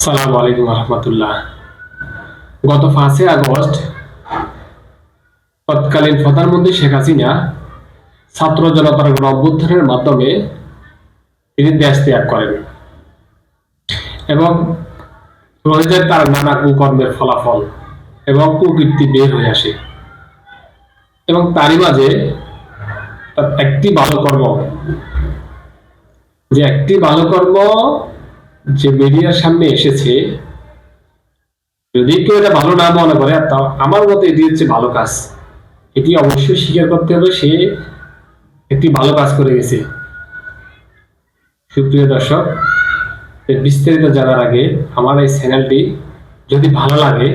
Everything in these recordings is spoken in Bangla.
আসসালামু আলাইকুম রহমতুল্লাহ। গত 5 আগস্ট তৎকালীন প্রধানমন্ত্রী শেখ হাসিনা ছাত্র জনতার গণ অভ্যুত্থানের মাধ্যমে তিনি দেশ ত্যাগ করেন এবং রয়ে যায় তার নানা কুকর্মের ফলাফল এবং কুকীর্তি বের হয়ে আসে। এবং তারই মাঝে তার একটি ভালো কর্ম যে মিডিয়ার সামনে এসেছে, যদি কেউ এটা ভালো না মনে করে, তা আমার মতে এটি হচ্ছে ভালো কাজ। এটি অবশ্যই স্বীকার করতে হবে, সে একটি ভালো কাজ করে গেছে। সুপ্রিয় দর্শক, বিস্তারিত জানার আগে আমার এই চ্যানেলটি যদি ভালো লাগে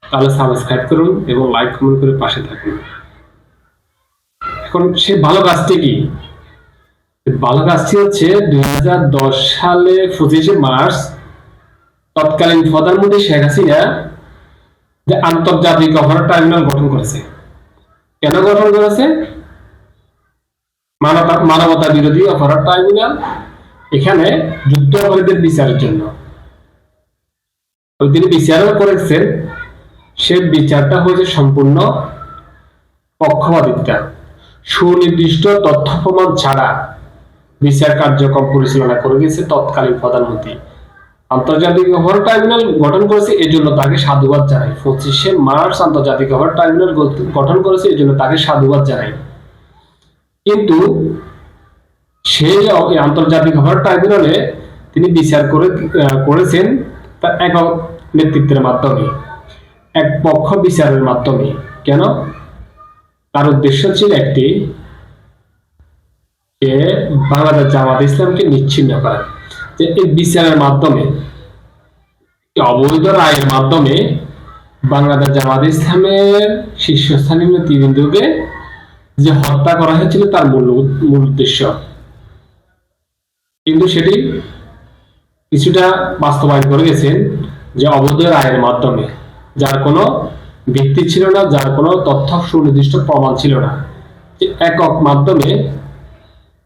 তাহলে সাবস্ক্রাইব করুন এবং লাইক কমেন্ট করে পাশে থাকুন। এখন সে ভালো কাজটি কি? ভালো কাজটি হচ্ছে 2010 সালে 25 মার্চ তৎকালীন প্রধানমন্ত্রী শেখ হাসিনা যে আন্তর্জাতিক অপরাধ ট্রাইব্যুনাল গঠন করেছে। কেন গঠন করেছে? মানবতা বিরোধী অপরাধ ট্রাইব্যুনাল, এখানে যুদ্ধাপরাধীদের বিচারের জন্য তিনি বিচারও করেছেন। সে বিচারটা হয়েছে সম্পূর্ণ পক্ষপাতিতা, সুনির্দিষ্ট তথ্য প্রমাণ ছাড়া বিচার কার্যক্রম পরিচালনা করে গেছে তৎকালীন প্রধানমন্ত্রী। আন্তর্জাতিক অপরাধ ট্রাইব্যুনাল গঠন করেছে, এই জন্য তাকে সাধুবাদ জানাই। 25 মার্চ আন্তর্জাতিক অপরাধ ট্রাইব্যুনাল গঠন করেছে, এই জন্য তাকে সাধুবাদ জানাই। কিন্তু সে আন্তর্জাতিক অপরাধ ট্রাইব্যুনালে তিনি বিচার করেছেন তার একক নেতৃত্বের মাধ্যমে, এক পক্ষ বিচারের মাধ্যমে। কেন? তার উদ্দেশ্য ছিল একটি, যে বাংলাদেশ জামাত ইসলামকে নিচ্ছিন্ন করা। যে এই বিচারের মাধ্যমে, অবৈধ রায়ের মাধ্যমে বাংলাদেশ জামাত ইসলামের শীর্ষস্থানীয় নেতৃবৃন্দকে যে হত্যা করা হয়েছিল তার মূল উদ্দেশ্য। কিন্তু সেটি কিছুটা বাস্তবায়ন করে গেছেন, যে অবৈধ রায়ের মাধ্যমে, যার কোনো ভিত্তি ছিল না, যার কোনো তথ্য সুনির্দিষ্ট প্রমাণ ছিল না। যে একক মাধ্যমে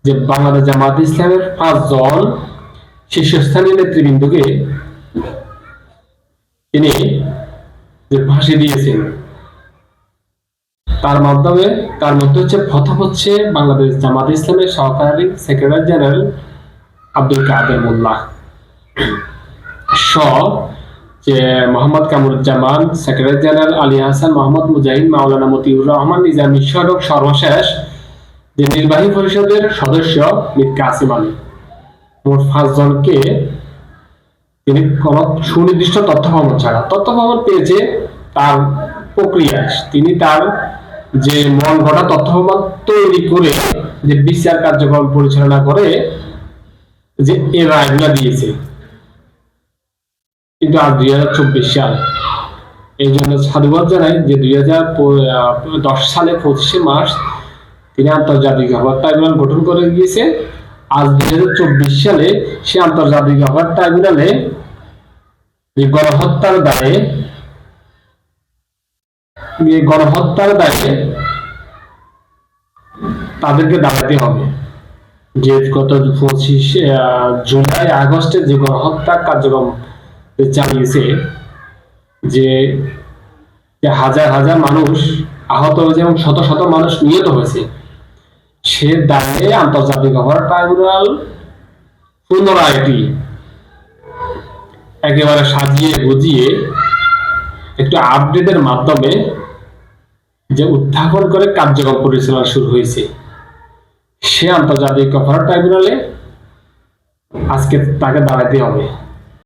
যে বাংলাদেশ জামাত ইসলামের 5 জন শীর্ষস্থানীয় নেতৃবৃন্দকে তিনি যে ফাঁসি দিয়েছেন, তার মধ্যে হচ্ছে প্রথম হচ্ছে বাংলাদেশ জামাত ইসলামের সহকারী সেক্রেটারি জেনারেল আব্দুল কাদের মোল্লা, যে মোহাম্মদ কামরুজ্জামান, সেক্রেটারি জেনারেল আলী হাসান, মোহাম্মদ মুজাহিদ, মাওলানা মতিউর রহমান নিজামী সহ সর্বশেষ যে নির্বাহী পরিষদের সদস্য মীর কাসিম আলী। মোট 5 জনকে তিনি কোন সুনির্দিষ্ট তথ্য প্রমাণ পেয়েছে তার প্রক্রিয়ায়, তিনি তার যে মন গড়া তথ্য প্রমাণ তৈরি করে যে বিচার কার্যক্রম পরিচালনা করে যে এর রায়গুলা দিয়েছে। কিন্তু আজ 2024 সাল, এই জন্য সাধুবাদ জানাই যে 2010 সালে 25 মার্চ তিনি আন্তর্জাতিক অপরাধ ট্রাইব্যুনাল গঠন করে গিয়েছে। আজ 2024 সালে সে আন্তর্জাতিক অপরাধ ট্রাইব্যুনালে যে গণহত্যার দায়ে তাদেরকে দাঁড়াতে হবে। যে গত 25 জুলাই আগস্টে যে গণহত্যা কার্যক্রম চালিয়েছে, যে হাজার হাজার মানুষ আহত হয়েছে এবং শত শত মানুষ নিহত হয়েছে, সে দায়ে আন্তর্জাতিক অপরাধ ট্রাইব্যুনাল পুনরায় একেবারে সাজিয়ে গুজিয়ে একটু আপডেটের মাধ্যমে যে উত্থাপন করে কার্যক্রম পরিচালনা শুরু হয়েছে। সে আন্তর্জাতিক অপরাধ ট্রাইব্যুনালে আজকে তাকে দাঁড়াতে হবে।